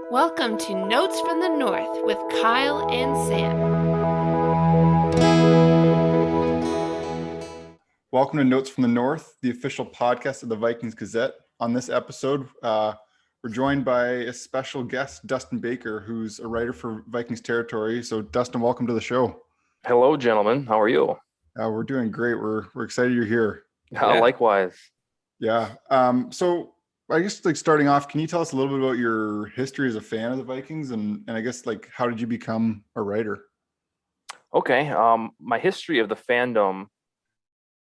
Welcome to Notes from the North with Kyle and Sam. Welcome to Notes from the North, the official podcast of the Vikings Gazette. On this episode, we're joined by a special guest, Dustin Baker, who's a writer for Vikings Territory. So, Dustin, welcome to the show. Hello, gentlemen. How are you? We're doing great. We're excited you're here. Likewise. Yeah. So I guess starting off, can you tell us a little bit about your history as a fan of the Vikings and I guess how did you become a writer? Okay. My history of the fandom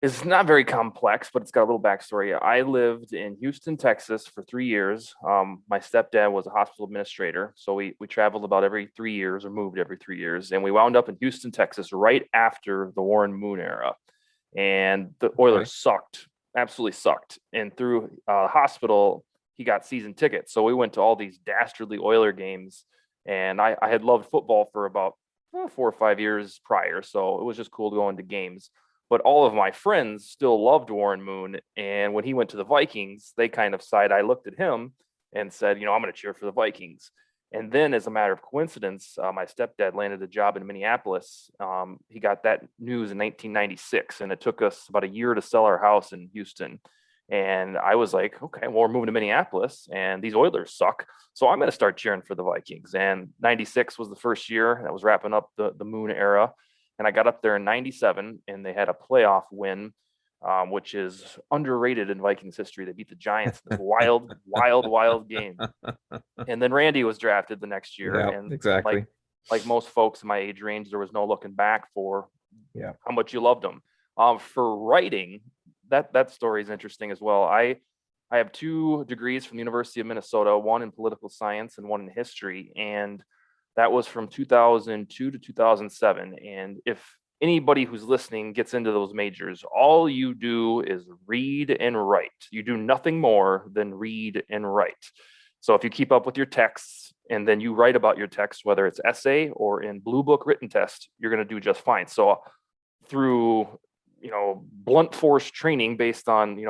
is not very complex, but it's got a little backstory. I lived in Houston, Texas for 3 years. My stepdad was a hospital administrator. So we traveled about every 3 years or moved every 3 years. And we wound up in Houston, Texas right after the Warren Moon era. And the Oilers sucked. Absolutely sucked. And through hospital, he got season tickets. So we went to all these dastardly Oiler games. And I had loved football for about 4 or 5 years prior. So it was just cool to go into games. But all of my friends still loved Warren Moon. And when he went to the Vikings, they kind of I looked at him and said, I'm going to cheer for the Vikings. And then, as a matter of coincidence, my stepdad landed a job in Minneapolis. He got that news in 1996, and it took us about a year to sell our house in Houston. And I was like, okay, well, we're moving to Minneapolis, and these Oilers suck, so I'm going to start cheering for the Vikings. And 96 was the first year that was wrapping up the Moon era. And I got up there in 97, and they had a playoff win, which is underrated in Vikings history. They beat the Giants in this wild game. And then Randy was drafted the next year. Yeah, and exactly. Like most folks in my age range, there was no looking back for how much you loved them. For writing, that story is interesting as well. I have 2 degrees from the University of Minnesota, one in political science and one in history. And that was from 2002 to 2007. And if anybody who's listening gets into those majors, all you do is read and write. You do nothing more than read and write. So if you keep up with your texts and then you write about your text, whether it's essay or in Blue Book written test, you're going to do just fine. So through, blunt force training based on,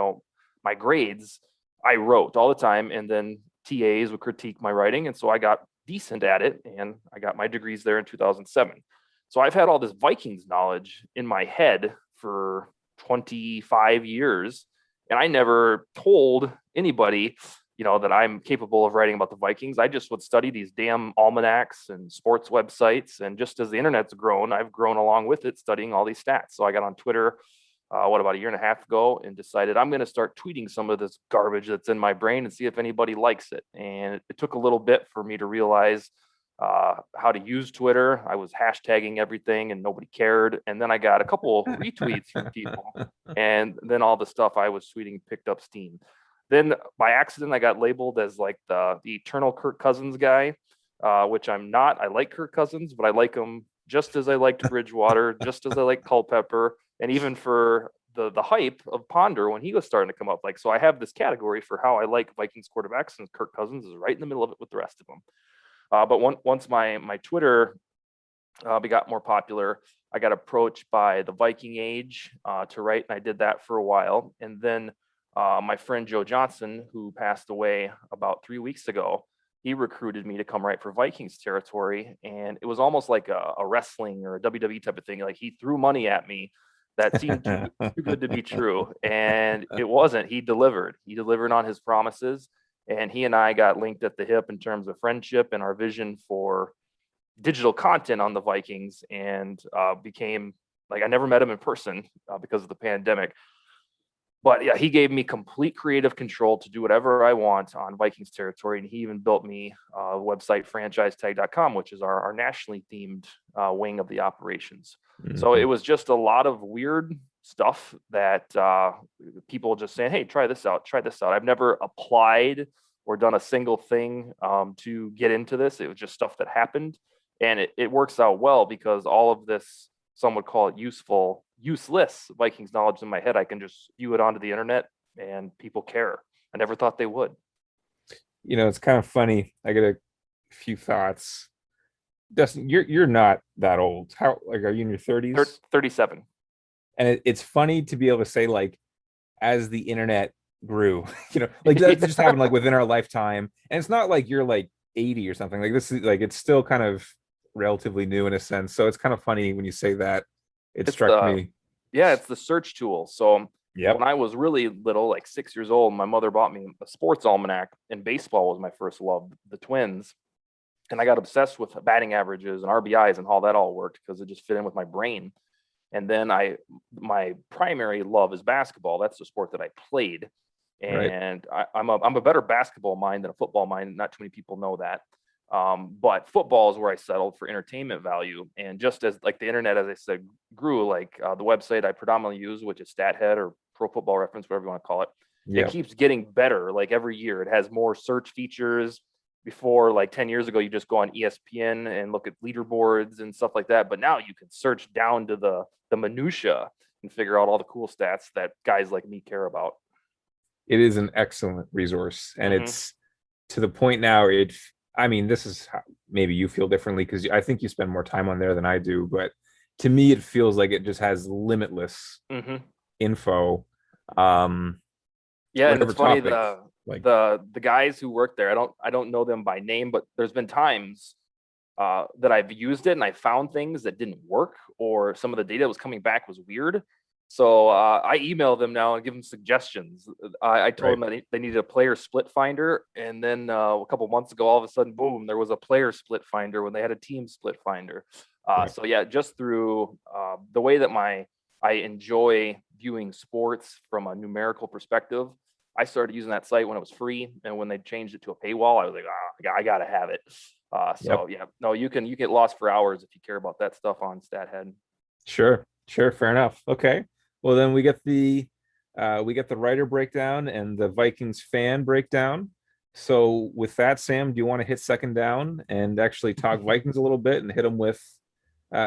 my grades, I wrote all the time, and then TAs would critique my writing. And so I got decent at it, and I got my degrees there in 2007. So I've had all this Vikings knowledge in my head for 25 years, and I never told anybody, that I'm capable of writing about the Vikings. I just would study these damn almanacs and sports websites, and just as the internet's grown, I've grown along with it, studying all these stats. So I got on Twitter, about a year and a half ago, and decided I'm going to start tweeting some of this garbage that's in my brain and see if anybody likes it. And it took a little bit for me to realize how to use Twitter. I was hashtagging everything and nobody cared. And then I got a couple of retweets from people. And then all the stuff I was tweeting picked up steam. Then by accident, I got labeled as like the eternal Kirk Cousins guy, which I'm not. I like Kirk Cousins, but I like him just as I liked Bridgewater, just as I like Culpepper, and even for the hype of Ponder when he was starting to come up. So I have this category for how I like Vikings quarterbacks, and Kirk Cousins is right in the middle of it with the rest of them. But once my Twitter got more popular, I got approached by the Viking Age to write, and I did that for a while. And then my friend Joe Johnson, who passed away about 3 weeks ago, he recruited me to come write for Vikings Territory. And it was almost like a wrestling or a WWE type of thing. Like, he threw money at me that seemed too good to be true. And it wasn't. He delivered. He delivered on his promises. And he and I got linked at the hip in terms of friendship and our vision for digital content on the Vikings, and became I never met him in person because of the pandemic. But yeah, he gave me complete creative control to do whatever I want on Vikings Territory. And he even built me a website, franchisetag.com, which is our nationally themed wing of the operations. Mm-hmm. So it was just a lot of weird stuff that people just saying, hey, try this out. I've never applied or done a single thing to get into this. It was just stuff that happened. And it works out well because all of this, some would call it useless Vikings knowledge in my head, I can just spew it onto the internet and people care. I never thought they would. It's kind of funny. I got a few thoughts. Dustin, you're not that old. How, are you in your 30s? 37. And it's funny to be able to say, as the internet grew, that just happened within our lifetime. And it's not like you're 80 or something. Like this is like it's still kind of relatively new in a sense. So it's kind of funny when you say that. It struck me. Yeah, it's the search tool. So Yep. when I was really little, like 6 years old, my mother bought me a sports almanac, and baseball was my first love, the Twins. And I got obsessed with batting averages and RBIs and how that all worked because it just fit in with my brain. And then my primary love is basketball. That's the sport that I played. And right. I'm a better basketball mind than a football mind. Not too many people know that. But football is where I settled for entertainment value. And just as like the internet, as I said, grew, like the website I predominantly use, which is StatHead or Pro Football Reference, whatever you want to call it, It keeps getting better. Like every year, it has more search features. Before, like 10 years ago, you just go on ESPN and look at leaderboards and stuff like that. But now you can search down to the minutia and figure out all the cool stats that guys like me care about. It is an excellent resource, and it's to the point now. I mean, this is how maybe you feel differently because I think you spend more time on there than I do. But to me, it feels like it just has limitless info. Yeah, and it's funny, the guys who work there, I don't know them by name, but there's been times that I've used it and I found things that didn't work, or some of the data that was coming back was weird. So I email them now and give them suggestions. I told them that they needed a player split finder, and then a couple months ago, all of a sudden, boom, there was a player split finder when they had a team split finder. So yeah, just through the way that I enjoy viewing sports from a numerical perspective, I started using that site when it was free, and when they changed it to a paywall, I was like, I gotta have it. Yeah, no, you get lost for hours if you care about that stuff on StatHead. Sure, fair enough. Okay, well then we get the writer breakdown and the Vikings fan breakdown. So with that, Sam, do you want to hit second down and actually talk Vikings a little bit and hit them with?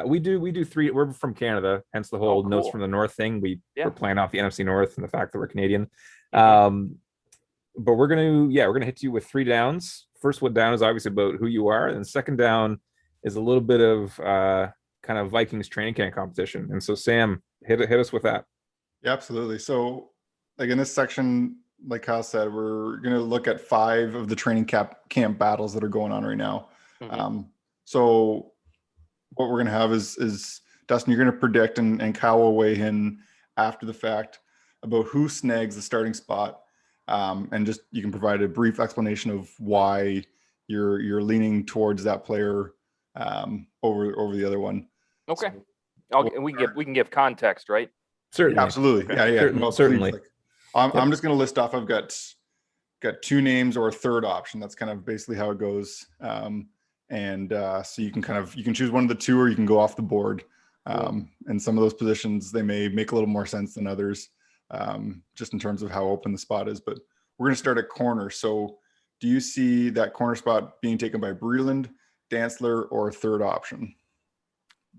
We do three. We're from Canada, hence the whole cool. Notes from the North thing. We're playing off the NFC North and the fact that we're Canadian. But we're gonna hit you with three downs. First one down is obviously about who you are, and second down is a little bit of kind of Vikings training camp competition. And so Sam, hit us with that. Yeah, absolutely. So like in this section, like Kyle said, we're gonna look at 5 of the training camp battles that are going on right now. So what we're gonna have is Dustin, you're gonna predict, and Kyle will weigh in after the fact about who snags the starting spot. And just you can provide a brief explanation of why you're leaning towards that player over the other one. Okay. And we can give context, right? Certainly. Yeah, absolutely. Okay. Yeah. Certainly. Like, I'm just going to list off. I've got 2 names or a third option. That's kind of basically how it goes. So you can choose one of the 2, or you can go off the board. And some of those positions, they may make a little more sense than others, just in terms of how open the spot is. But we're going to start at corner. So do you see that corner spot being taken by Breland, Dantzler, or a third option?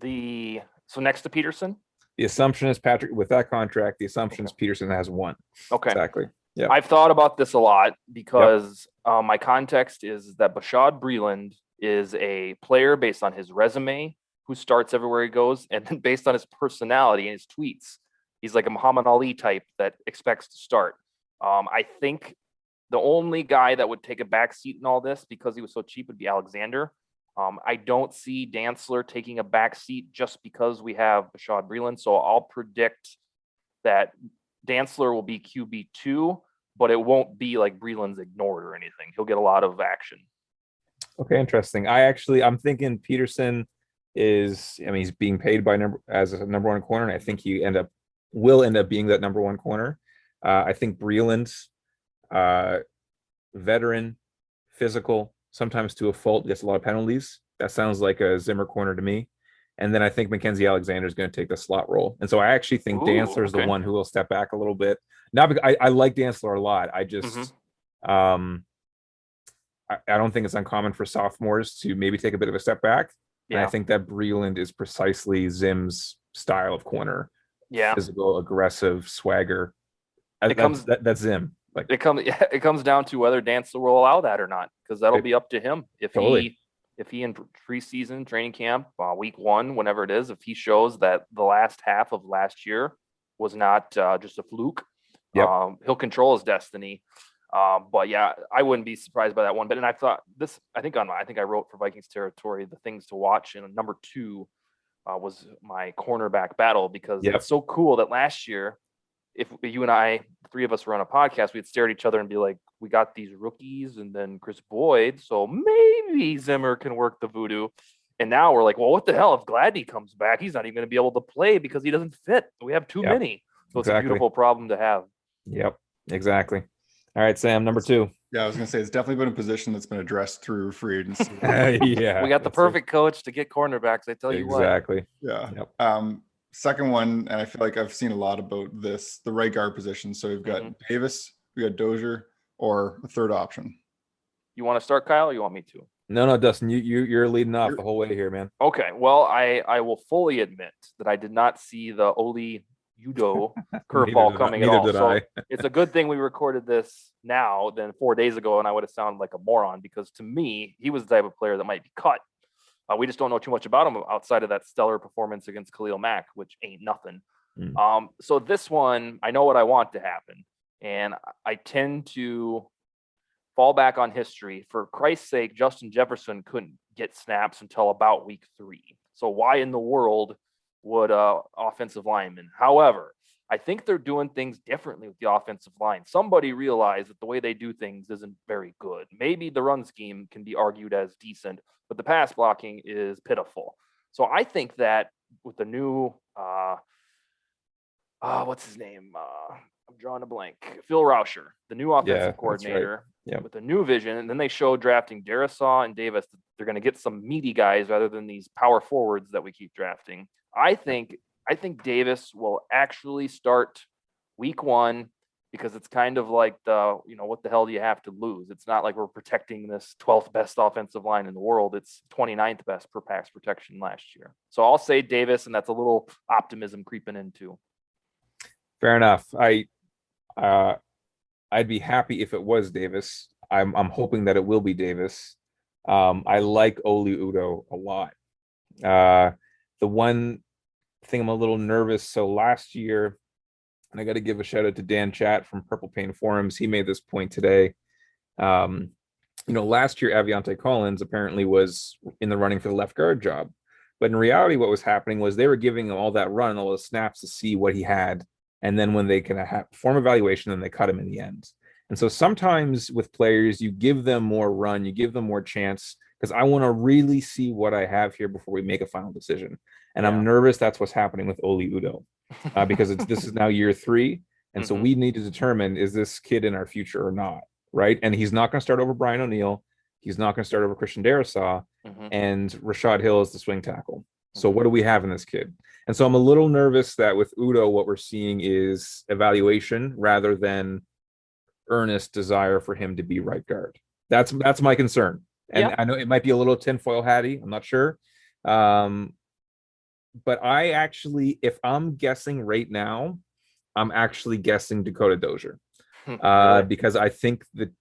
So next to Peterson? The assumption is Patrick, with that contract, the assumption is Peterson has 1. Okay. Exactly. Yeah. I've thought about this a lot because my context is that Bashaud Breeland is a player based on his resume who starts everywhere he goes, and then based on his personality and his tweets. He's like a Muhammad Ali type that expects to start. I think the only guy that would take a back seat in all this, because he was so cheap, would be Alexander. I don't see Dantzler taking a back seat just because we have Bashaud Breeland. So I'll predict that Dantzler will be QB2, but it won't be like Breeland's ignored or anything. He'll get a lot of action. Okay, interesting. I'm thinking Peterson he's being paid as a number 1 corner, and I think he will end up being that number 1 corner. I think Breeland, veteran, physical, sometimes to a fault, gets a lot of penalties. That sounds like a Zimmer corner to me. And then I think Mackenzie Alexander is going to take the slot role. And so I actually think Dantzler is the one who will step back a little bit. Not because I like Dantzler a lot. I just I don't think it's uncommon for sophomores to maybe take a bit of a step back. Yeah. And I think that Breeland is precisely Zim's style of corner. Yeah. Physical, aggressive, swagger. That's Zim. Like it comes down to whether Dantzler will allow that or not, because that'll be up to him. If he in preseason training camp, week 1, whenever it is, if he shows that the last half of last year was not just a fluke, he'll control his destiny. But yeah, I wouldn't be surprised by that one. But and I thought this, I think I wrote for Vikings territory the things to watch, and number 2 was my cornerback battle, because it's so cool that last year, if you and I, the 3 of us were on a podcast, we'd stare at each other and be like, we got these rookies and then Chris Boyd, so maybe Zimmer can work the voodoo. And now we're like, well, what the hell if Gladney comes back? He's not even going to be able to play because he doesn't fit. We have too many. So it's a beautiful problem to have. Yep, exactly. All right, Sam, number 2. Yeah, I was going to say, it's definitely been a position that's been addressed through free agency. Yeah. We got the perfect coach to get cornerbacks, I tell you what. Exactly. Yeah. Yep. Second one, and I feel like I've seen a lot about this, the right guard position. So we've got Davis, we got Dozier, or a third option. You want to start, Kyle, or you want me to? No, Dustin, you're leading off the whole way here, man. Okay, well, I will fully admit that I did not see the Oli Udo curveball coming at all. So it's a good thing we recorded this now than 4 days ago, and I would have sounded like a moron, because to me, he was the type of player that might be cut. We just don't know too much about him outside of that stellar performance against Khalil Mack, which ain't nothing. So this one, I know what I want to happen, and I tend to fall back on history. For Christ's sake, Justin Jefferson couldn't get snaps until about week 3. So why in the world would offensive linemen? However, I think they're doing things differently with the offensive line. Somebody realized that the way they do things isn't very good. Maybe the run scheme can be argued as decent, but the pass blocking is pitiful. So I think that with the new, what's his name? I'm drawing a blank. Phil Rauscher, the new offensive coordinator, with a new vision. And then they showed drafting Darisaw and Davis. They're going to get some meaty guys rather than these power forwards that we keep drafting. I think Davis will actually start week 1, because it's kind of like what the hell do you have to lose? It's not like we're protecting this 12th best offensive line in the world. It's 29th best per pass protection last year. So I'll say Davis, and that's a little optimism creeping into. Fair enough. I'd be happy if it was Davis. I'm hoping that it will be Davis. I like Oli Udo a lot. The one thing I'm a little nervous. So last year, and I got to give a shout out to Dan Chat from Purple Pain Forums. He made this point today. Last year, Aviante Collins apparently was in the running for the left guard job. But in reality, what was happening was they were giving him all that run, all those snaps to see what he had. And then when they can perform evaluation, then they cut him in the end. And so sometimes with players, you give them more run, you give them more chance, because I want to really see what I have here before we make a final decision. And I'm nervous that's what's happening with Oli Udo, because this is now year 3. And so we need to determine, is this kid in our future or not, right? And he's not going to start over Brian O'Neill. He's not going to start over Christian Darisaw. And Rashad Hill is the swing tackle. So what do we have in this kid? And so I'm a little nervous that with Udo, what we're seeing is evaluation rather than earnest desire for him to be right guard. That's my concern. And I know it might be a little tinfoil hatty. I'm not sure. But I actually, if I'm guessing right now, I'm actually guessing Dakota Dozier, because I think the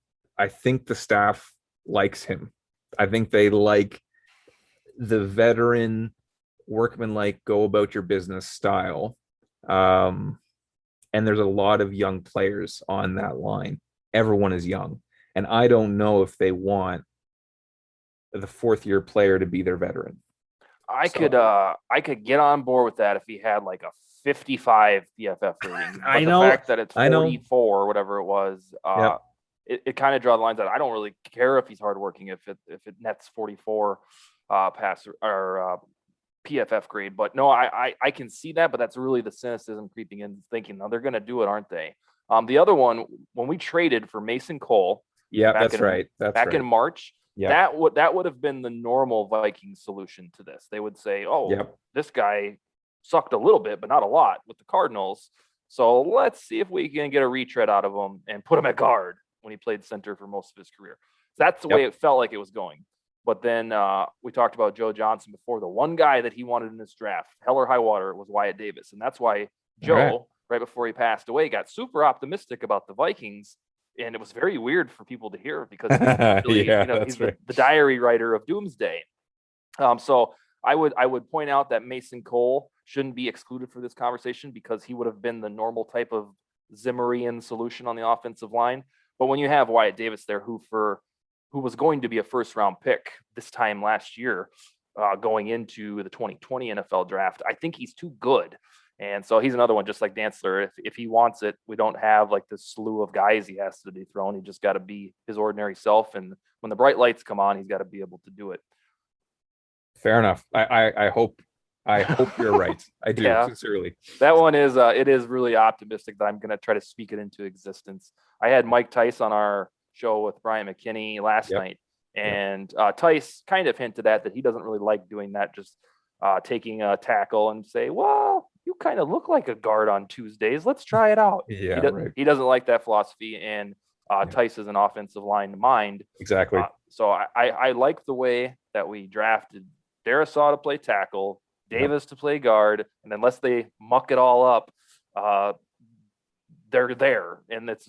staff likes him. I think they like the veteran, workman-like, go about your business style. And there's a lot of young players on that line. Everyone is young, and I don't know if they want the 4th-year player to be their veteran. I could get on board with that if he had like a 55 PFF rating. But the fact that it's 44 or whatever it was, it kind of draws the lines that I don't really care if he's hardworking if it nets 44 pass or PFF grade. But no, I can see that, but that's really the cynicism creeping in, thinking, no, they're going to do it, aren't they? The other one, when we traded for Mason Cole, back in March. That would have been the normal Vikings solution to this. They would say, this guy sucked a little bit, but not a lot with the Cardinals. So let's see if we can get a retread out of him and put him at guard when he played center for most of his career. That's the way it felt like it was going. But then we talked about Joe Johnson before. The one guy that he wanted in this draft, hell or high water, was Wyatt Davis. And that's why Joe, right before he passed away, got super optimistic about the Vikings. And it was very weird for people to hear, because he's the diary writer of Doomsday. So I would point out that Mason Cole shouldn't be excluded for this conversation, because he would have been the normal type of Zimmerian solution on the offensive line. But when you have Wyatt Davis there, who was going to be a first round pick this time last year, going into the 2020 NFL draft, I think he's too good. And so he's another one, just like Dantzler. If he wants it, we don't have like this slew of guys he has to dethrone. He just got to be his ordinary self. And when the bright lights come on, he's got to be able to do it. Fair enough. I hope you're right. I do, sincerely. That one is it is really optimistic that I'm going to try to speak it into existence. I had Mike Tice on our show with Brian McKinney last night, and Tice kind of hinted at that he doesn't really like doing that, just taking a tackle and say, well, you kind of look like a guard on Tuesdays. Let's try it out. He doesn't like that philosophy, and Tice is an offensive line mind. Exactly. So I like the way that we drafted Darisaw to play tackle, Davis to play guard, and unless they muck it all up, they're there. And it's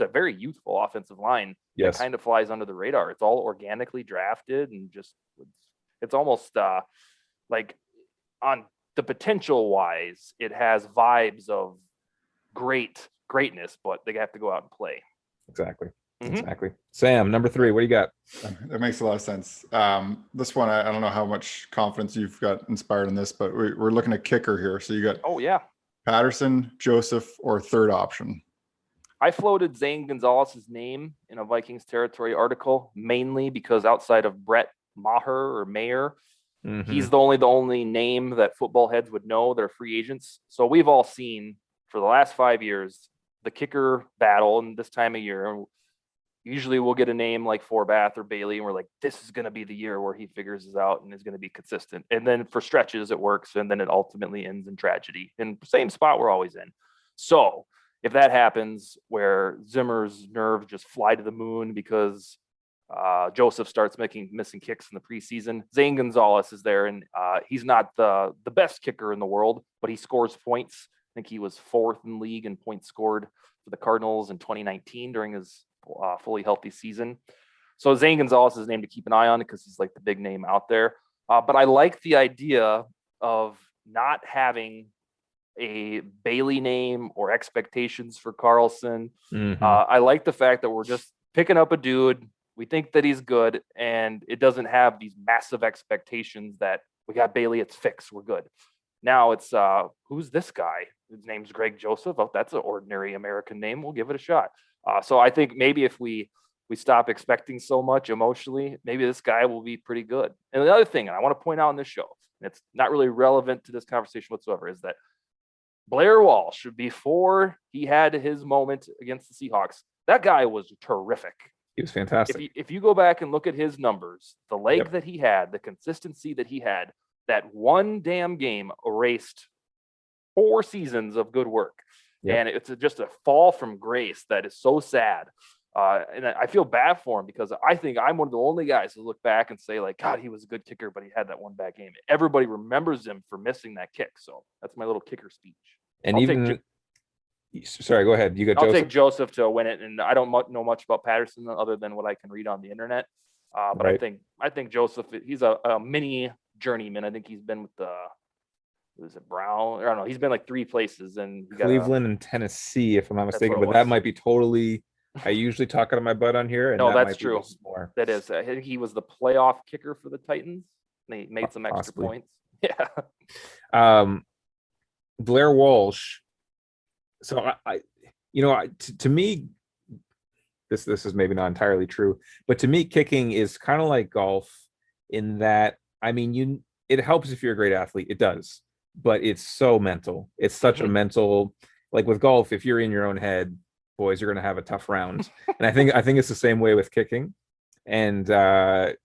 a very youthful offensive line that kind of flies under the radar. It's all organically drafted, and just it's almost like on the potential wise, it has vibes of greatness, but they have to go out and play. Exactly. Sam, number 3, what do you got? That makes a lot of sense. This one, I don't know how much confidence you've got inspired in this, but we're looking at kicker here. So you got Patterson, Joseph, or third option. I floated Zane Gonzalez's name in a Vikings territory article, mainly because outside of Brett Maher, he's the only name that football heads would know. They're free agents. So we've all seen for the last 5 years the kicker battle, and this time of year, usually we'll get a name like Forbath or Bailey, and we're like, this is going to be the year where he figures this out and is going to be consistent. And then for stretches, it works, and then it ultimately ends in tragedy. And same spot we're always in. So if that happens, where Zimmer's nerves just fly to the moon because Joseph starts missing kicks in the preseason, Zane Gonzalez is there, and he's not the best kicker in the world, but he scores points. I think he was 4th in league in points scored for the Cardinals in 2019 during his fully healthy season. So Zane Gonzalez is a name to keep an eye on because he's like the big name out there. But I like the idea of not having a Bailey name or expectations for Carlson. I like the fact that we're just picking up a dude. We think that he's good, and it doesn't have these massive expectations that we got Bailey, it's fixed, we're good. Now it's who's this guy? His name's Greg Joseph. Oh, that's an ordinary American name. We'll give it a shot. So I think maybe if we stop expecting so much emotionally, maybe this guy will be pretty good. And the other thing, and I want to point out on this show, and it's not really relevant to this conversation whatsoever, is that Blair Walsh, before he had his moment against the Seahawks, that guy was terrific. He was fantastic. If you go back and look at his numbers, the leg that he had, the consistency that he had, that one damn game erased 4 seasons of good work. And it's just a fall from grace that is so sad. And I feel bad for him because I think I'm one of the only guys who look back and say, like, God, he was a good kicker, but he had that one bad game. Everybody remembers him for missing that kick. So that's my little kicker speech. And sorry, go ahead. I'll take Joseph to win it. And I don't know much about Patterson other than what I can read on the internet. But I think Joseph, he's a mini journeyman. I think he's been with was it Brown? I don't know. He's been like 3 places, and Cleveland and Tennessee, if I'm not mistaken. But that might be totally. I usually talk out of my butt on here. And no, that's true. That is. I think he was the playoff kicker for the Titans. They made some extra points. Yeah. Blair Walsh. So to me, this is maybe not entirely true, but to me, kicking is kind of like golf in that, I mean, it helps if you're a great athlete. It does. But it's so mental. It's such a mental, like with golf, if you're in your own head, boys, you're going to have a tough round. And I think it's the same way with kicking. And Blair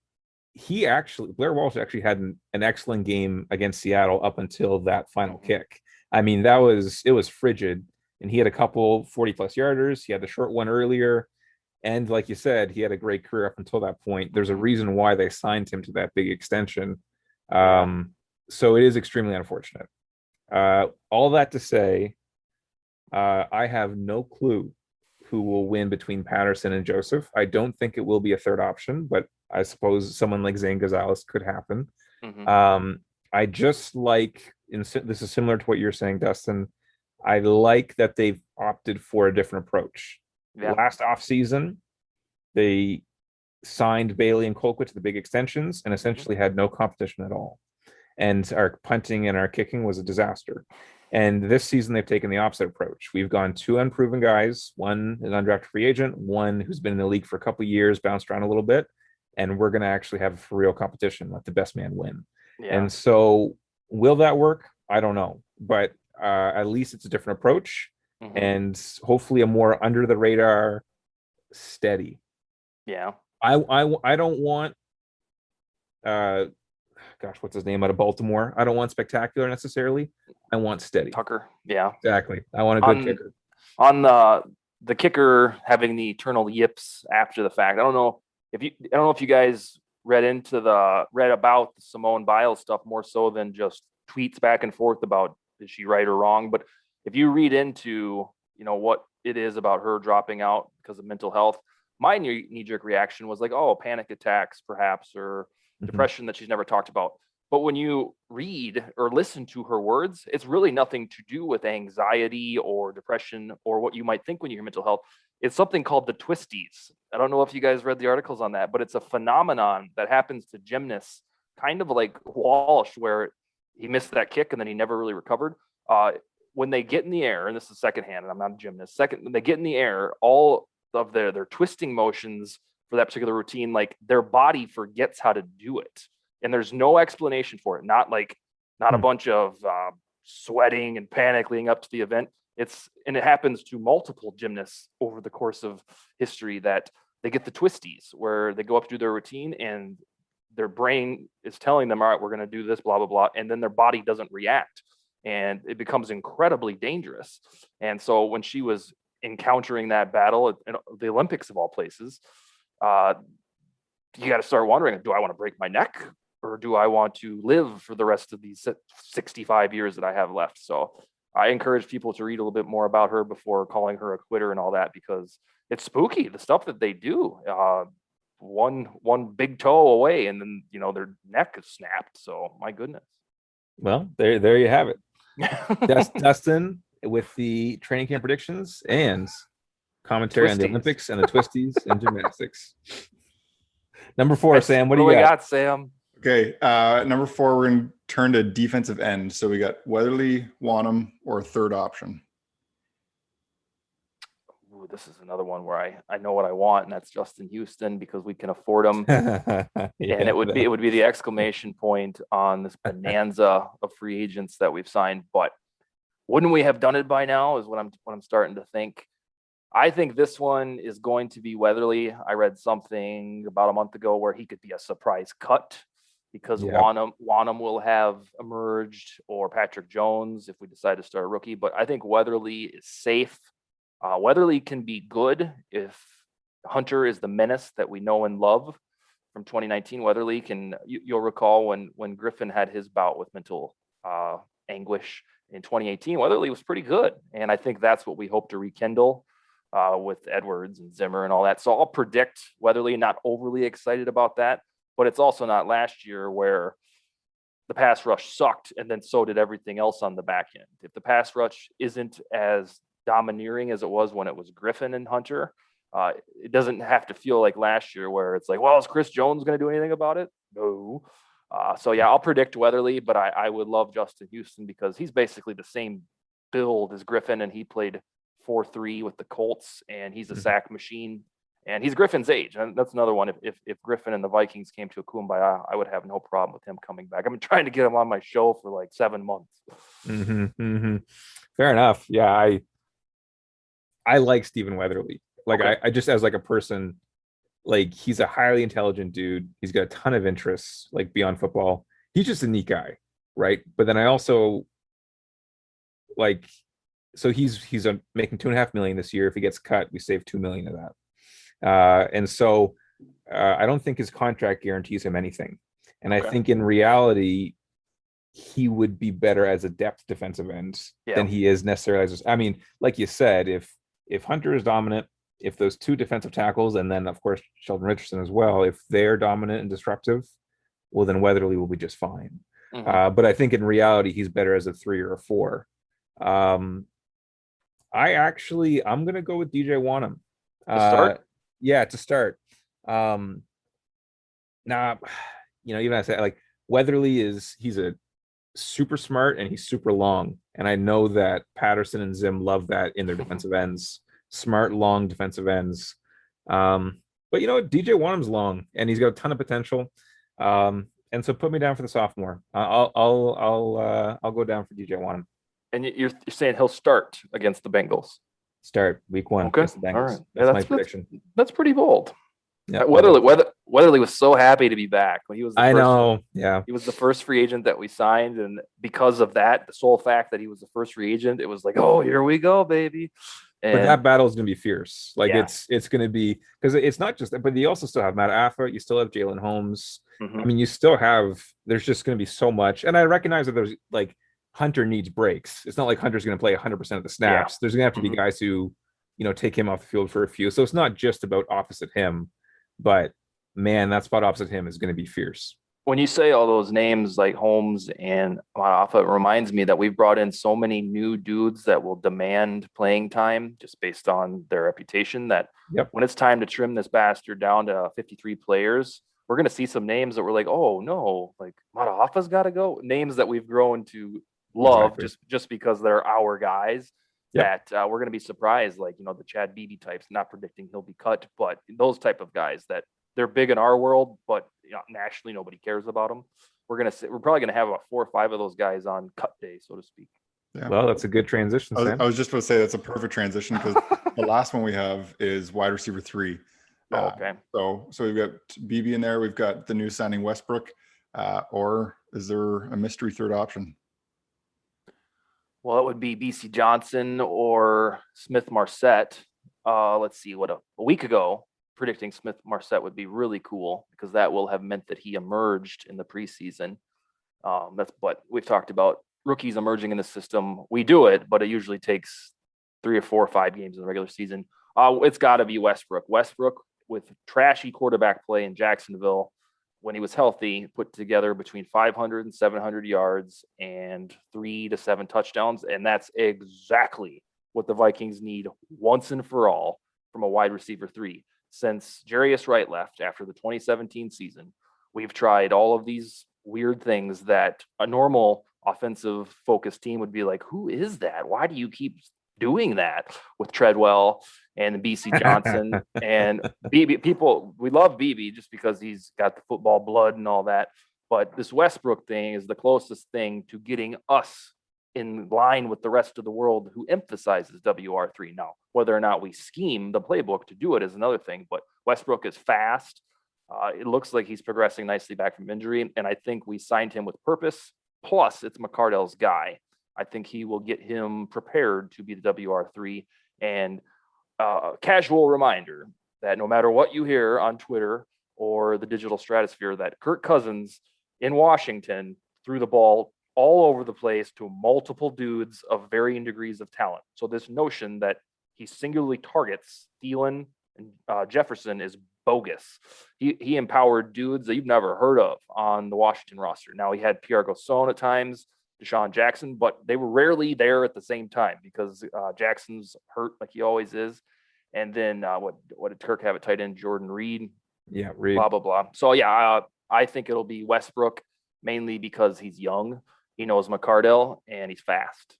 Walsh actually had an excellent game against Seattle up until that final kick. I mean, it was frigid, and he had a couple 40+ yarders. He had the short one earlier. And like you said, he had a great career up until that point. There's a reason why they signed him to that big extension. So it is extremely unfortunate. All that to say, I have no clue who will win between Patterson and Joseph. I don't think it will be a third option, but I suppose someone like Zane Gonzalez could happen. I just like, this is similar to what you're saying, Dustin. I like that they've opted for a different approach. Last offseason, they signed Bailey and Colquitt to the big extensions and essentially had no competition at all. And our punting and our kicking was a disaster. And this season, they've taken the opposite approach. We've gone 2 unproven guys, one an undrafted free agent, one who's been in the league for a couple of years, bounced around a little bit, and we're going to actually have a real competition, let the best man win. Yeah. And so will that work? I don't know, but at least it's a different approach and hopefully a more under the radar, steady. Yeah. I don't want what's his name out of Baltimore? I don't want spectacular necessarily. I want steady. Tucker. Yeah. Exactly. I want a good kicker. On the kicker having the eternal yips after the fact. I don't know if you guys read about the Simone Biles stuff more so than just tweets back and forth about is she right or wrong. But if you read into, what it is about her dropping out because of mental health, my knee-jerk reaction was like, oh, panic attacks perhaps, or depression that she's never talked about. But when you read or listen to her words, it's really nothing to do with anxiety or depression or what you might think when you hear mental health. It's something called the twisties. I don't know if you guys read the articles on that, but it's a phenomenon that happens to gymnasts, kind of like Walsh, where he missed that kick and then he never really recovered. When they get in the air, and this is secondhand, and I'm not a gymnast, when they get in the air, all of their twisting motions for that particular routine, like their body forgets how to do it. And there's no explanation for it. Not a bunch of sweating and panic leading up to the event. It happens to multiple gymnasts over the course of history that they get the twisties where they go up to do their routine and their brain is telling them, all right, we're going to do this, blah, blah, blah. And then their body doesn't react and it becomes incredibly dangerous. And so when she was encountering that battle at the Olympics of all places, you got to start wondering, do I want to break my neck or do I want to live for the rest of these 65 years that I have left? So I encourage people to read a little bit more about her before calling her a quitter and all that, because it's spooky, the stuff that they do. One big toe away and then, their neck is snapped. So my goodness. Well, there you have it. That's Dustin with the training camp predictions and commentary on the Olympics and the twisties and gymnastics. Number 4, Sam, what do you got? Sam? Okay, number 4, we're going to turn to defensive end. So we got Weatherly, Wanham, or third option. Ooh, this is another one where I know what I want, and that's Justin Houston, because we can afford him. And it would be the exclamation point on this bonanza of free agents that we've signed. But wouldn't we have done it by now? Is what I'm starting to think. I think this one is going to be Weatherly. I read something about a month ago where he could be a surprise cut because Wanham will have emerged, or Patrick Jones if we decide to start a rookie. But I think Weatherly is safe. Weatherly can be good if Hunter is the menace that we know and love from 2019. Weatherly you'll recall when Griffin had his bout with mental anguish in 2018, Weatherly was pretty good. And I think that's what we hope to rekindle with Edwards and Zimmer and all that. So I'll predict Weatherly, not overly excited about that, but it's also not last year where the pass rush sucked and then so did everything else on the back end. If the pass rush isn't as domineering as it was when it was Griffin and Hunter, it doesn't have to feel like last year where it's like, well, is Chris Jones going to do anything about it? No. So yeah, I'll predict Weatherly, but I would love Justin Houston because he's basically the same build as Griffin, and he played 4-3 with the Colts, and he's a sack machine, and he's Griffin's age. And that's another one. If Griffin and the Vikings came to a kumbaya, I would have no problem with him coming back. I've been trying to get him on my show for like 7 months. Fair enough. Yeah, I like Stephen Weatherly. Like I just, as like a person, like he's a highly intelligent dude. He's got a ton of interests like beyond football. He's just a neat guy, right? But then I also like, so he's making $2.5 million this year. If he gets cut, we save $2 million of that. And so I don't think his contract guarantees him anything. And I think in reality, he would be better as a depth defensive end than he is necessarily as. I mean, like you said, if Hunter is dominant, if those 2 defensive tackles, and then of course Sheldon Richardson as well, if they're dominant and disruptive, well then Weatherly will be just fine. But I think in reality he's better as a 3 or a 4. I'm gonna go with DJ Wanham. start? Yeah, to start. Now, even I say like Weatherly he's a super smart and he's super long. And I know that Patterson and Zim love that in their defensive ends. Smart, long defensive ends. But DJ Wanham's long and he's got a ton of potential. And so put me down for the sophomore. I'll go down for DJ Wanham. And you're saying he'll start against the Bengals? Start week 1 against the Bengals. All right. That's my prediction. That's pretty bold. Yeah, Weatherly was so happy to be back when he was. I know. Yeah, he was the first free agent that we signed, and because of that, the sole fact that he was the first free agent, it was like, oh, here we go, baby. But that battle is going to be fierce. Like it's going to be, because it's not just that, but you also still have Matt Affa, you still have Jalen Holmes. I mean, you still have. There's just going to be so much, and I recognize that there's like Hunter needs breaks. It's not like Hunter's going to play 100% of the snaps. Yeah. There's going to have to be guys who, take him off the field for a few. So it's not just about opposite him. But man, that spot opposite him is going to be fierce. When you say all those names like Holmes and Alpha, it reminds me that we've brought in so many new dudes that will demand playing time just based on their reputation that when it's time to trim this bastard down to 53 players, we're going to see some names that we're like, oh no, like Matahafa's got to go. Names that we've grown to love just because they're our guys. That we're going to be surprised, like, the Chad Beebe types, not predicting he'll be cut, but those type of guys that they're big in our world, but nationally nobody cares about them. We're probably going to have about 4 or 5 of those guys on cut day, so to speak. Yeah. Well, that's a good transition, Sam. I was just going to say that's a perfect transition because the last one we have is wide receiver 3. Okay. So we've got Beebe in there. We've got the new signing Westbrook, or is there a mystery third option? Well, it would be BC Johnson or Smith Marset. Let's see, a week ago, predicting Smith Marset would be really cool because that will have meant that he emerged in the preseason. That's what we've talked about. Rookies emerging in the system. We do it, but it usually takes 3 or 4 or 5 games in the regular season. It's got to be Westbrook. Westbrook, with trashy quarterback play in Jacksonville, when he was healthy, put together between 500 and 700 yards and 3 to 7 touchdowns. And that's exactly what the Vikings need once and for all from a wide receiver 3. Since Jarius Wright left after the 2017 season, we've tried all of these weird things that a normal offensive focused team would be like, who is that? Why do you keep doing that with Treadwell and BC Johnson and BB? People, we love BB just because he's got the football blood and all that. But this Westbrook thing is the closest thing to getting us in line with the rest of the world who emphasizes WR3. Now, whether or not we scheme the playbook to do it is another thing, but Westbrook is fast. It looks like he's progressing nicely back from injury, and I think we signed him with purpose. Plus, it's McCardell's guy. I think he will get him prepared to be the WR3. And casual reminder that no matter what you hear on Twitter or the digital stratosphere, that Kirk Cousins in Washington threw the ball all over the place to multiple dudes of varying degrees of talent. So this notion that he singularly targets Thielen and Jefferson is bogus. He empowered dudes that you've never heard of on the Washington roster. Now, he had Pierre Garçon at times, Deshaun Jackson, but they were rarely there at the same time because Jackson's hurt like he always is. And then what did Kirk have at tight end? Jordan Reed. Yeah, Reed. Blah, blah, blah. So, yeah, I think it'll be Westbrook mainly because he's young. He knows McCardell, and he's fast.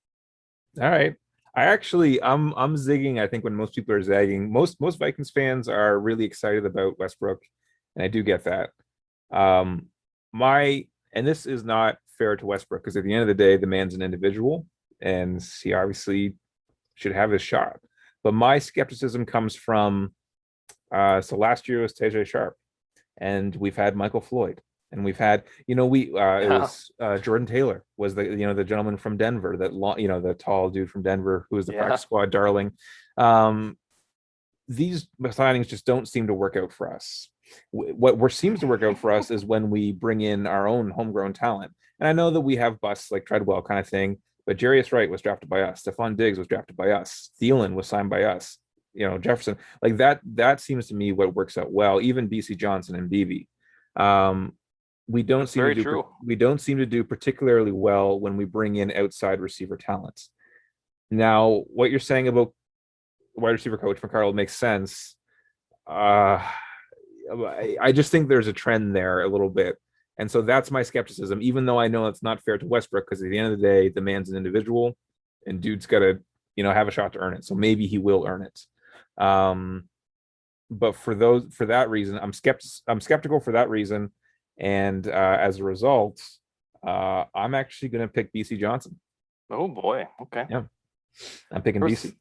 All right. I'm zigging. I think when most people are zagging, most Vikings fans are really excited about Westbrook, and I do get that. And this is not fair to Westbrook because at the end of the day, the man's an individual, and he obviously should have his shot. But my skepticism comes from so last year was Tajae Sharp, and we've had Michael Floyd. And we've had, it was Jordan Taylor was the gentleman from Denver, the tall dude from Denver who was the practice squad darling. These signings just don't seem to work out for us. What seems to work out for us is when we bring in our own homegrown talent. And I know that we have busts like Treadwell kind of thing, but Jarius Wright was drafted by us. Stephon Diggs was drafted by us. Thielen was signed by us. Jefferson, like that seems to me what works out well. Even BC Johnson and BB. We don't seem to do particularly well when we bring in outside receiver talents. Now, what you're saying about wide receiver coach McCardell makes sense. I just think there's a trend there a little bit. And so that's my skepticism, even though I know it's not fair to Westbrook, because at the end of the day, the man's an individual and dude's got to, have a shot to earn it. So maybe he will earn it. But for that reason, I'm skeptical for that reason. And as a result, I'm actually going to pick BC Johnson. Oh boy. Okay. Yeah. I'm picking BC.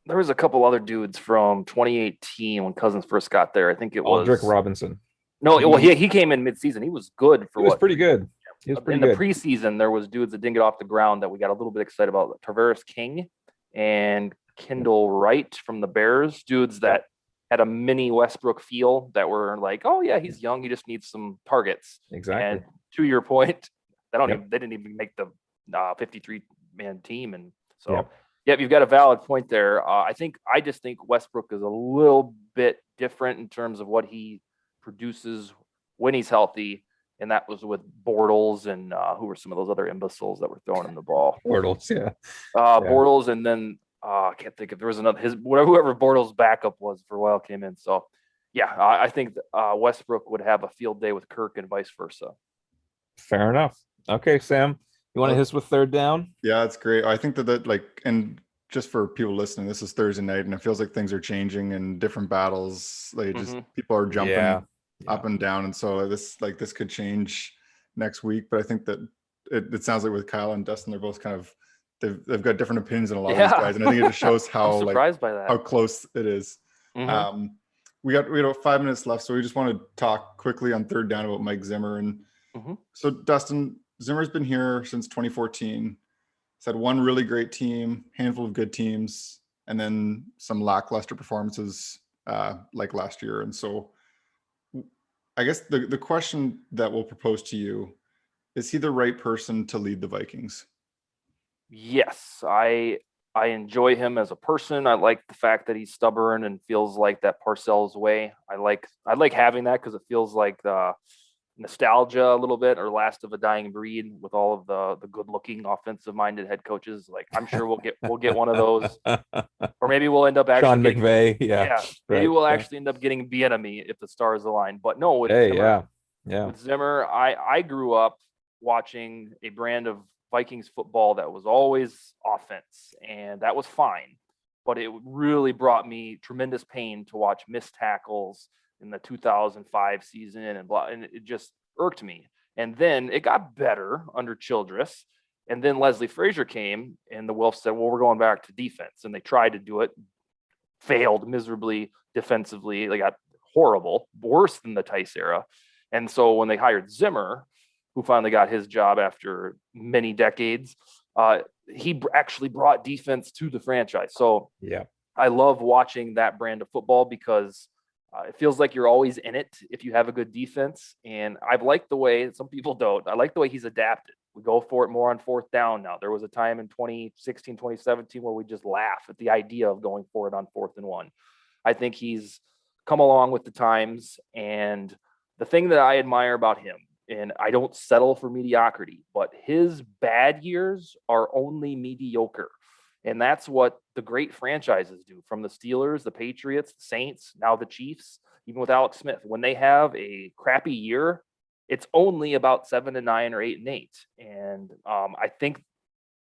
There was a couple other dudes from 2018 when Cousins first got there. I think it was Aldrick Robinson. No, well, he came in midseason. He was good for He was pretty good. He was pretty in good. the preseason. There was dudes that didn't get off the ground that we got a little bit excited about. Tavares King and Kendall Wright from the Bears, dudes that had a mini Westbrook feel that were like, oh yeah, he's young. He just needs some targets. Exactly. And to your point, they didn't even make the 53-man team, and so. Yep, you've got a valid point there. I just think Westbrook is a little bit different in terms of what he produces when he's healthy, and that was with Bortles and who were some of those other imbeciles that were throwing him the ball. Bortles, yeah. Bortles, and then I can't think if there was another whoever Bortles' backup was for a while came in. So, yeah, I think Westbrook would have a field day with Kirk and vice versa. Fair enough. Okay, Sam. You want to hit us with third down? Yeah, it's great. I think that and just for people listening, this is Thursday night, and it feels like things are changing and different battles. People are jumping up and down, and so this could change next week. But I think that it sounds like with Kyle and Dustin, they're both kind of they've got different opinions on a lot of these guys, and I think it just shows how surprised by that. How close it is. Mm-hmm. We got 5 minutes left, so we just want to talk quickly on third down about Mike Zimmer. And so Dustin, Zimmer's been here since 2014. He's had one really great team, handful of good teams, and then some lackluster performances like last year. And so I guess the question that we'll propose to you, is he the right person to lead the Vikings? Yes, I enjoy him as a person. I like the fact that he's stubborn and feels like that Parcells way. I like having that because it feels like the nostalgia a little bit, or last of a dying breed with all of the good looking offensive minded head coaches. Like, I'm sure we'll get one of those, or maybe we'll end up actually Sean McVay. Maybe we'll actually end up getting Bieniemy if the stars align. But no, with Zimmer, I grew up watching a brand of Vikings football that was always offense, and that was fine, but it really brought me tremendous pain to watch missed tackles in the 2005 season and it just irked me. And then it got better under Childress, and then Leslie Frazier came, and the Wolves said, well, we're going back to defense, and they tried to do it, failed miserably defensively. They got horrible, worse than the Tice era. And so when they hired Zimmer, who finally got his job after many decades, he actually brought defense to the franchise. So I love watching that brand of football because it feels like you're always in it if you have a good defense. And I've liked the way, some people don't, I like the way he's adapted. We go for it more on fourth down now. There was a time in 2016, 2017 where we just laugh at the idea of going for it on 4th and 1. I think he's come along with the times. And the thing that I admire about him, and I don't settle for mediocrity, but his bad years are only mediocre. And that's what the great franchises do, from the Steelers, the Patriots, the Saints, now the Chiefs, even with Alex Smith. When they have a crappy year, it's only about 7-9 or 8-8. And I think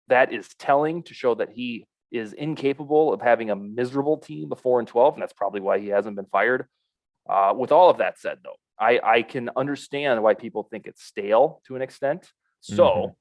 that is telling to show that he is incapable of having a miserable team of 4-12. And that's probably why he hasn't been fired. With all of that said, though, I can understand why people think it's stale to an extent. So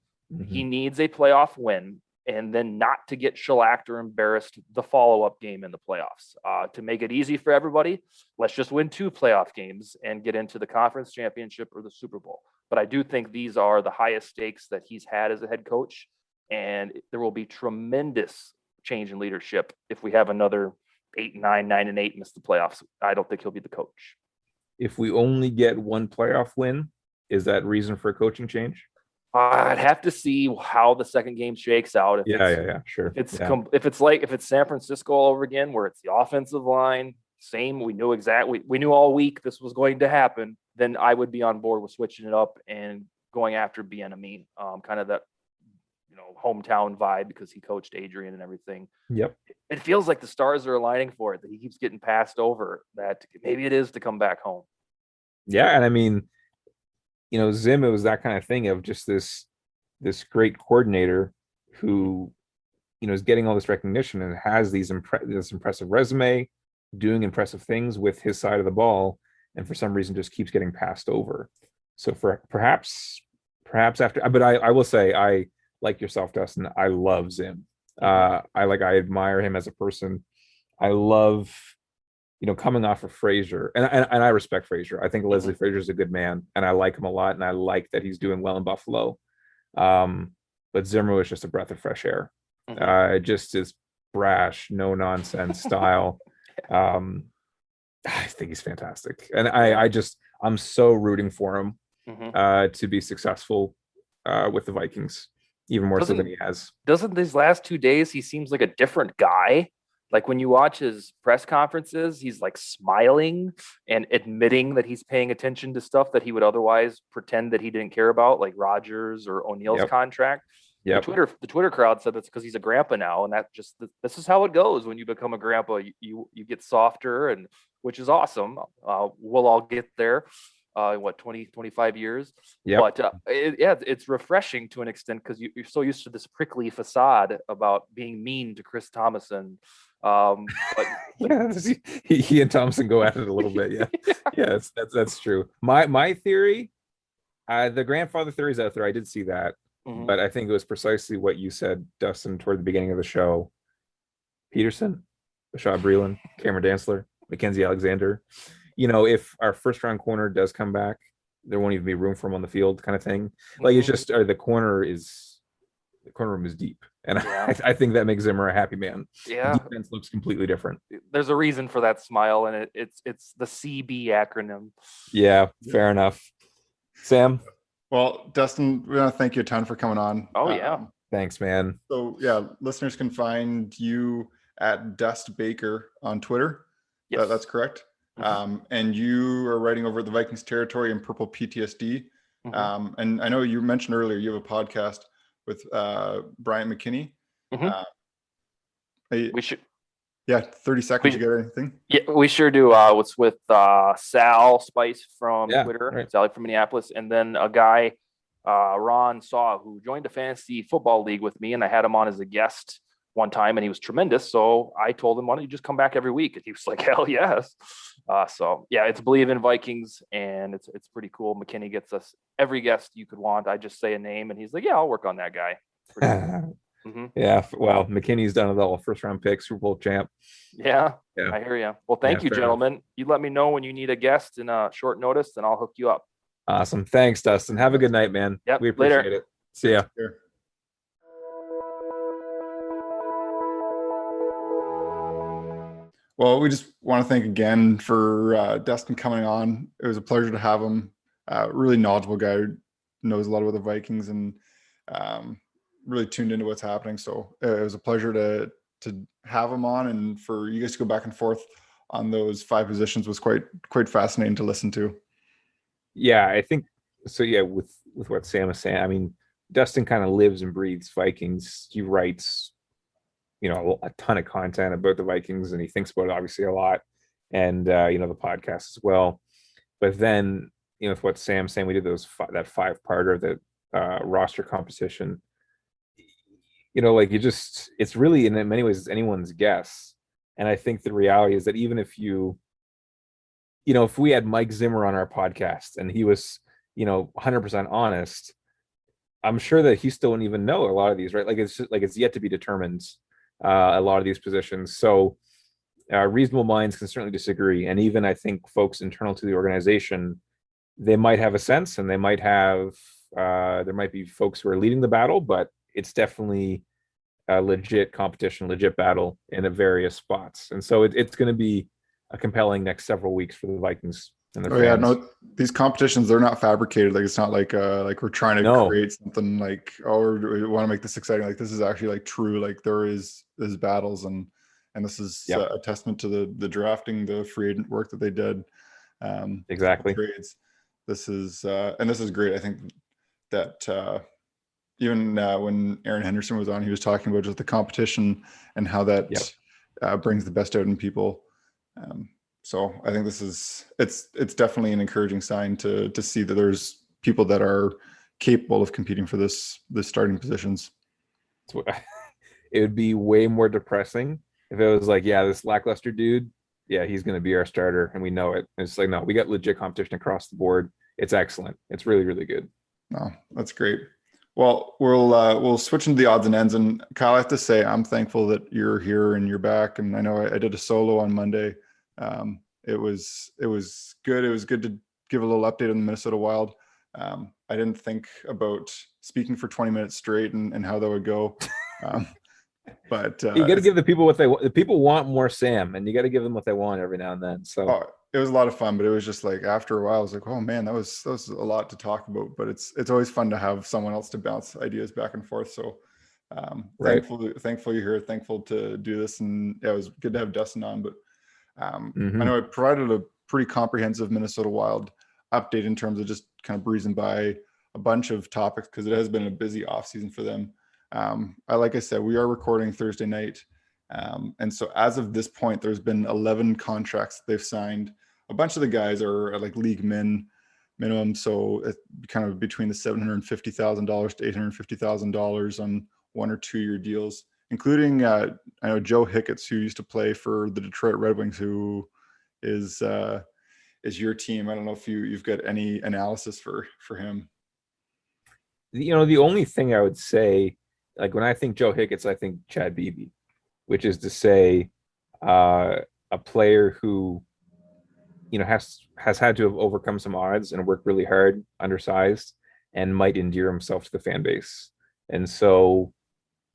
he needs a playoff win, and then not to get shellacked or embarrassed the follow-up game in the playoffs. To make it easy for everybody, let's just win 2 playoff games and get into the conference championship or the Super Bowl. But I do think these are the highest stakes that he's had as a head coach, and there will be tremendous change in leadership if we have another 8-9, 9-8, miss the playoffs. I don't think he'll be the coach. If we only get one playoff win, is that reason for a coaching change? I'd have to see how the second game shakes out. Sure. If it's San Francisco all over again, where it's the offensive line, same, we knew all week this was going to happen, then I would be on board with switching it up and going after Bieniemy, kind of that, hometown vibe because he coached Adrian and everything. Yep. It feels like the stars are aligning for it, that he keeps getting passed over, that maybe it is to come back home. Yeah, and I mean, Zim, it was that kind of thing of just this great coordinator who, is getting all this recognition and has this impressive resume, doing impressive things with his side of the ball, and for some reason just keeps getting passed over. So for perhaps after, but I will say, I, like yourself, Dustin, I love Zim. I admire him as a person. I love, coming off of Frazier, and I respect Frazier. I think Leslie Frazier is a good man, and I like him a lot, and I like that he's doing well in Buffalo. But Zimmer was just a breath of fresh air. Just his brash, no nonsense style. I think he's fantastic, and I'm so rooting for him to be successful with the Vikings, even more so than he has. Doesn't these last 2 days he seems like a different guy? Like when you watch his press conferences, he's like smiling and admitting that he's paying attention to stuff that he would otherwise pretend that he didn't care about, like Rodgers or O'Neill's contract. Yep. The Twitter crowd said that's because he's a grandpa now, and that just this is how it goes when you become a grandpa. You get softer, and which is awesome. We'll all get there. 25 years. Yeah. But it's refreshing to an extent because you're so used to this prickly facade about being mean to Chris Thomason. But he and Thompson go at it a little bit. Yeah. Yes, that's true. My theory, the grandfather theory is out there. I did see that, but I think it was precisely what you said, Dustin, toward the beginning of the show. Peterson, Bashad Breeland, Cameron Dantzler, Mackenzie Alexander. If our first round corner does come back, there won't even be room for him on the field, kind of thing. Like it's just the corner room is deep, and I think that makes Zimmer a happy man. Yeah, the defense looks completely different. There's a reason for that smile, and it's the CB acronym. Yeah, fair enough. Sam. Well, Dustin, we want to thank you a ton for coming on. Oh yeah, thanks, man. So yeah, listeners can find you at Dust Baker on Twitter. Yes, that's correct. And you are writing over at the Vikings territory in Purple PTSD. And I know you mentioned earlier you have a podcast with Brian McKinney. We should. Yeah, 30 seconds. You got anything? Yeah, we sure do. It's with Sal Spice from Twitter, right. Sally from Minneapolis, and then a guy, Ron Saw, who joined a fantasy football league with me, and I had him on as a guest one time, and he was tremendous. So I told him, why don't you just come back every week? And he was like, hell yes. So yeah, it's Believe in Vikings, and it's pretty cool. McKinney gets us every guest you could want. I just say a name, and he's like, yeah, I'll work on that guy. Yeah, well, McKinney's done it all. First round pick, Super Bowl champ. Yeah, I hear you. Well, thank you, gentlemen. Enough. You let me know when you need a guest in a short notice, and I'll hook you up. Awesome. Thanks, Dustin. Have a good night, man. Yep, we appreciate it. See ya. Sure. Well, we just want to thank again for Dustin coming on. It was a pleasure to have him. Really knowledgeable guy who knows a lot about the Vikings and really tuned into what's happening. So it was a pleasure to have him on, and for you guys to go back and forth on those 5 positions was quite fascinating to listen to. Yeah, I think so. Yeah, with what Sam is saying, I mean, Dustin kind of lives and breathes Vikings. He writes, a ton of content about the Vikings, and he thinks about it obviously a lot, and the podcast as well. But then, with what Sam's saying, we did that 5-parter, that roster composition. It's really, in many ways, it's anyone's guess. And I think the reality is that even if if we had Mike Zimmer on our podcast and he was, 100% honest, I'm sure that he still wouldn't even know a lot of these, right? It's yet to be determined, a lot of these positions. So reasonable minds can certainly disagree. And even I think folks internal to the organization, they might have a sense, and they might have, there might be folks who are leading the battle, but it's definitely a legit competition, legit battle in the various spots. And so it's going to be a compelling next several weeks for the Vikings and their fans. Yeah, no, these competitions, they're not fabricated. Like, it's not like we're trying to create something like, we want to make this exciting. Like, this is actually like true. Like, there's battles, and this is a testament to the drafting, the free agent work that they did. Exactly. Trades. This is great. I think that even when Aaron Henderson was on, he was talking about just the competition and how that brings the best out in people. So I think it's definitely an encouraging sign to see that there's people that are capable of competing for the starting positions. It would be way more depressing if it was like, yeah, this lackluster dude, yeah, he's going to be our starter, and we know it. And it's like, no, we got legit competition across the board. It's excellent. It's really, really good. No, that's great. Well, we'll switch into the odds and ends. And Kyle, I have to say, I'm thankful that you're here and you're back. And I know I did a solo on Monday. It was good. It was good to give a little update on the Minnesota Wild. I didn't think about speaking for 20 minutes straight and how that would go. But you got to give the people what they want. The people want more Sam, and you got to give them what they want every now and then. So it was a lot of fun, but it was just like after a while, I was like, oh man, that was a lot to talk about. But it's always fun to have someone else to bounce ideas back and forth. So thankful you're here, thankful to do this, and it was good to have Dustin on. But I know I provided a pretty comprehensive Minnesota Wild update in terms of just kind of breezing by a bunch of topics because it has been a busy off season for them. Like I said, we are recording Thursday night. And so as of this point, there's been 11 contracts they've signed. A bunch of the guys are like league minimum. So it's kind of between the $750,000 to $850,000 on 1 or 2 year deals, including, I know Joe Hicketts, who used to play for the Detroit Red Wings, who is your team. I don't know if you've got any analysis for him. The only thing I would say, like when I think Joe Hicketts, I think Chad Beebe, which is to say a player who, has had to have overcome some odds and worked really hard, undersized, and might endear himself to the fan base. And so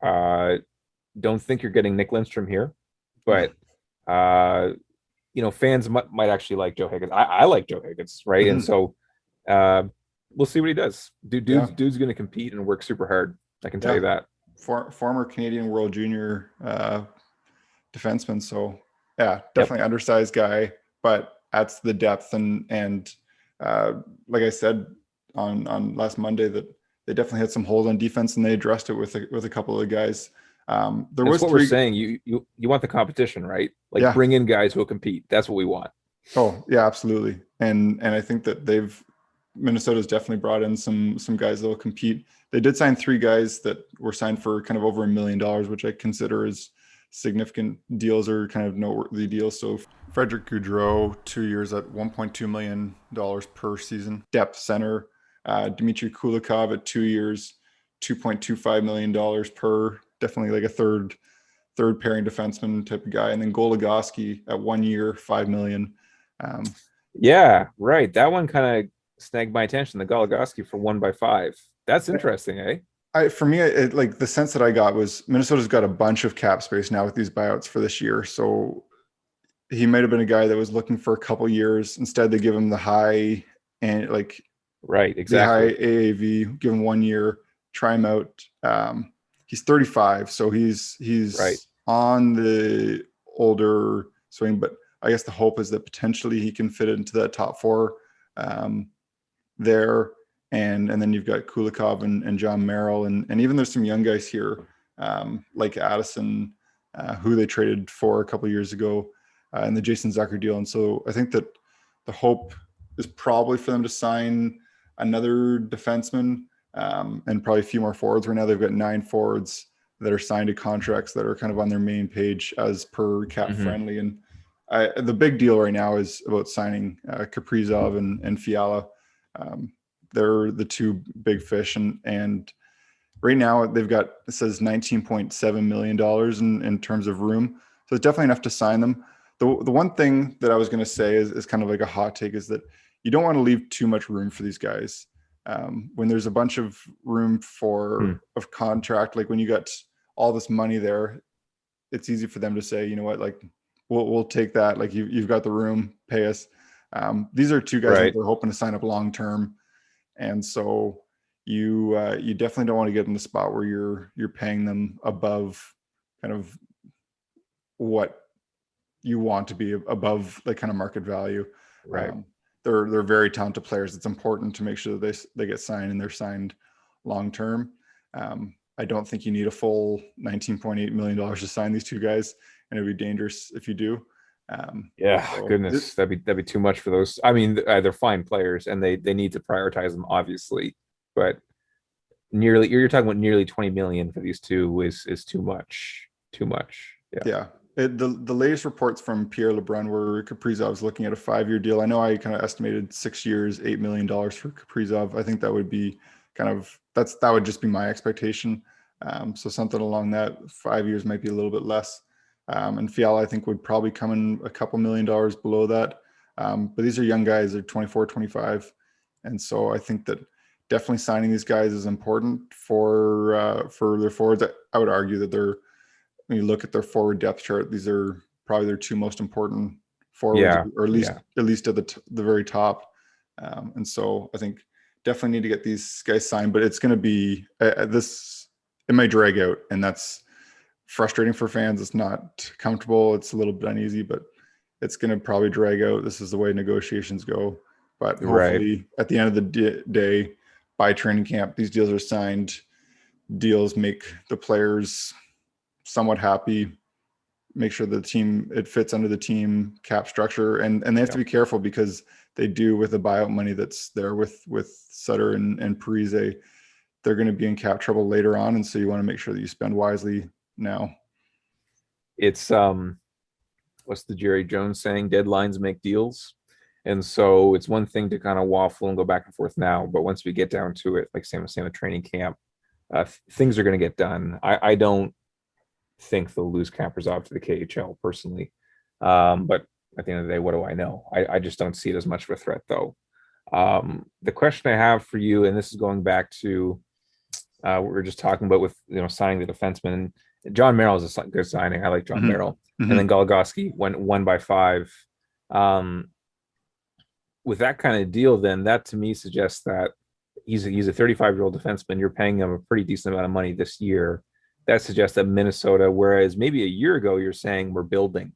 don't think you're getting Nick Lindstrom here, but fans might actually like Joe Hicketts. I like Joe Hicketts, right? And so we'll see what he does. Dude's going to compete and work super hard. I can tell you that. Former Canadian World Junior defenseman. So definitely undersized guy, but that's the depth and like I said on last Monday that they definitely had some holes on defense and they addressed it with a couple of the guys. We're saying. You want the competition, right? Like bring in guys who will compete. That's what we want. Oh yeah, absolutely. And I think that Minnesota's definitely brought in some guys that will compete. They did sign 3 guys that were signed for kind of over $1 million, which I consider as significant deals or kind of noteworthy deals. So Frederick Gaudreau, 2 years at $1.2 million per season. Depth center, Dmitry Kulikov at 2 years, $2.25 million per. Definitely like a third pairing defenseman type of guy. And then Goligoski at 1 year, $5 million. Yeah, right. That one kind of snagged my attention. The Goligoski for 1x5. That's interesting, eh? For me, like the sense that I got was Minnesota's got a bunch of cap space now with these buyouts for this year. So he might have been a guy that was looking for a couple years. Instead, they give him the high and right, exactly, the high AAV. Give him 1 year, try him out. He's 35, so he's right on the older swing. But I guess the hope is that potentially he can fit into that top 4 there. And then you've got Kulikov and John Merrill. And even there's some young guys here like Addison, who they traded for a couple of years ago in the Jason Zucker deal. And so I think that the hope is probably for them to sign another defenseman and probably a few more forwards. Right now they've got 9 forwards that are signed to contracts that are kind of on their main page as per cap friendly. And the big deal right now is about signing Kaprizov and Fiala. They're the 2 big fish, and right now they've got, it says $19.7 million in terms of room. So it's definitely enough to sign them. The one thing that I was going to say is kind of like a hot take is that you don't want to leave too much room for these guys. When there's a bunch of room of contract, like when you got all this money there, it's easy for them to say, you know what, like we'll take that. Like you've got the room, pay us. These are 2 guys that they're hoping to sign up long-term. And so you definitely don't want to get in the spot where you're paying them above kind of what you want to be above like kind of market value. Right. They're very talented players. It's important to make sure that they get signed and they're signed long-term. I don't think you need a full $19.8 million to sign these two guys, and it'd be dangerous if you do. Goodness, that'd be too much for those. I mean, they're fine players, and they need to prioritize them, obviously. But you're talking about nearly 20 million for these two is too much. Too much. Yeah. The latest reports from Pierre Lebrun were Kaprizov's looking at a 5-year deal. I know I kind of estimated 6 years, $8 million for Kaprizov. I think that would be that would just be my expectation. So something along that, 5 years might be a little bit less. And Fiala, I think, would probably come in a couple $1 million below that. But these are young guys, they're 24, 25. And so I think that definitely signing these guys is important for their forwards. I would argue that when you look at their forward depth chart, these are probably their two most important forwards, or at least at the very top. And so I think definitely need to get these guys signed, but it's going to be it might drag out, and that's frustrating for fans. It's not comfortable. It's a little bit uneasy, but it's going to probably drag out. This is the way negotiations go. But hopefully at the end of the day, by training camp, these deals are signed. Deals make the players somewhat happy, make sure it fits under the team cap structure, and they have to be careful, because they do, with the buyout money that's there with Sutter and Parise, they're going to be in cap trouble later on, and so you want to make sure that you spend wisely now. It's what's the Jerry Jones saying? Deadlines make deals. And so it's one thing to kind of waffle and go back and forth now, but once we get down to it, like same with training camp, things are going to get done. I don't think they'll lose Kaprizov to the KHL personally, but at the end of the day, what do I know? I just don't see it as much of a threat, though. The question I have for you, and this is going back to what we were just talking about with signing the defenseman. John Merrill is a good signing. I like John Merrill, and then Goligoski went 1x5. With that kind of deal, then that to me suggests that he's a 35-year-old defenseman. You're paying him a pretty decent amount of money this year. That suggests that Minnesota, whereas maybe a year ago you're saying we're building,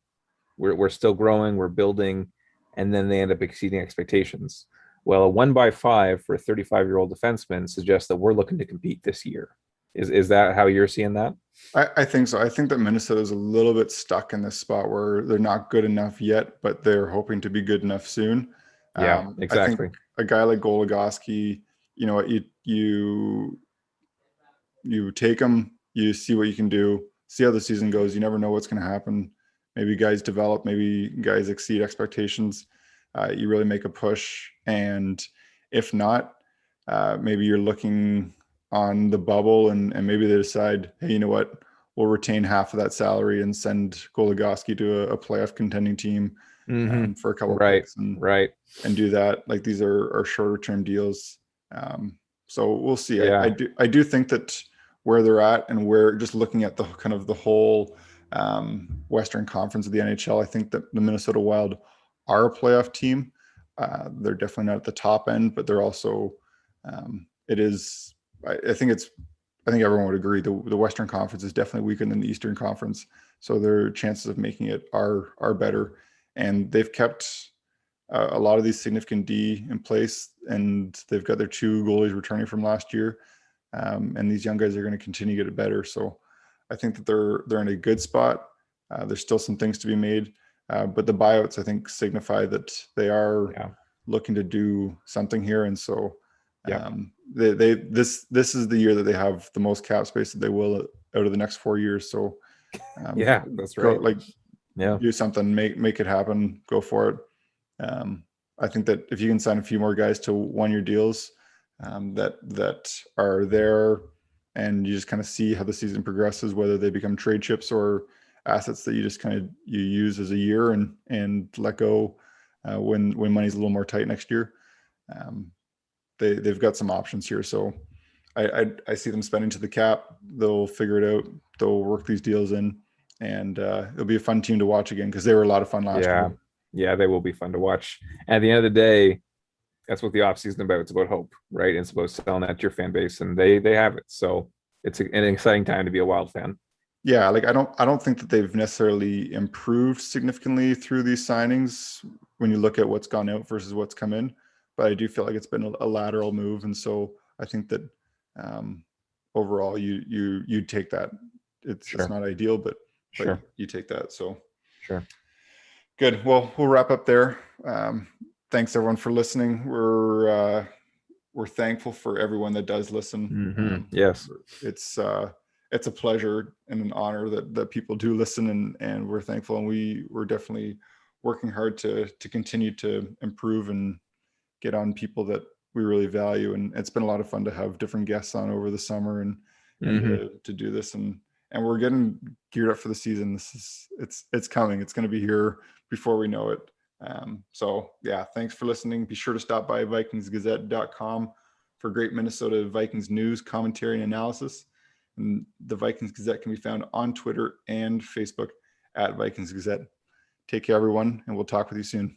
we're still growing, we're building, and then they end up exceeding expectations. Well, a 1x5 for a 35-year-old defenseman suggests that we're looking to compete this year. Is that how you're seeing that? I think so. I think that Minnesota is a little bit stuck in this spot where they're not good enough yet, but they're hoping to be good enough soon. Yeah, exactly. I think a guy like Goligoski, you take him, you see what you can do, see how the season goes. You never know what's going to happen. Maybe guys develop, maybe guys exceed expectations. You really make a push, and if not, maybe you're looking on the bubble, and maybe they decide, hey, you know what, we'll retain half of that salary and send Goligoski to a playoff contending team for a couple of picks and do that. Like, these are shorter term deals. So we'll see. Yeah. I do think that where they're at, and we're just looking at the kind of the whole Western Conference of the NHL, I think that the Minnesota Wild are a playoff team. They're definitely not at the top end, but they're also I think everyone would agree the Western Conference is definitely weaker than the Eastern Conference, so their chances of making it are better, and they've kept a lot of these significant D in place, and they've got their 2 goalies returning from last year, and these young guys are going to continue to get it better. So I think that they're in a good spot. There's still some things to be made, but the buyouts, I think, signify that they are looking to do something here, and so this is the year that they have the most cap space that they will out of the next 4 years. So that's right. Do something, make it happen, go for it. I think that if you can sign a few more guys to 1-year deals that are there, and you just kind of see how the season progresses, whether they become trade chips or assets that you just you use as a year and let go when money's a little more tight next year. They've got some options here, so I see them spending to the cap. They'll figure it out. They'll work these deals in, and it'll be a fun team to watch again, because they were a lot of fun last year. Yeah, they will be fun to watch. And at the end of the day, that's what the offseason is about. It's about hope, right? It's about selling that to your fan base, and they have it. So it's an exciting time to be a Wild fan. Yeah, like I don't think that they've necessarily improved significantly through these signings when you look at what's gone out versus what's come in, but I do feel like it's been a lateral move, and so I think that overall you take that. It's not ideal, but you take that. So sure. Good. Well, we'll wrap up there. Thanks everyone for listening. We're thankful for everyone that does listen. Yes. It's a pleasure and an honor that people do listen, and we're thankful, and we're definitely working hard to continue to improve and get on people that we really value. And it's been a lot of fun to have different guests on over the summer and to do this, and we're getting geared up for the season. It's coming. It's going to be here before we know it. So yeah, thanks for listening. Be sure to stop by VikingsGazette.com for great Minnesota Vikings news, commentary, and analysis. And the Vikings Gazette can be found on Twitter and Facebook at Vikings Gazette. Take care, everyone, and we'll talk with you soon.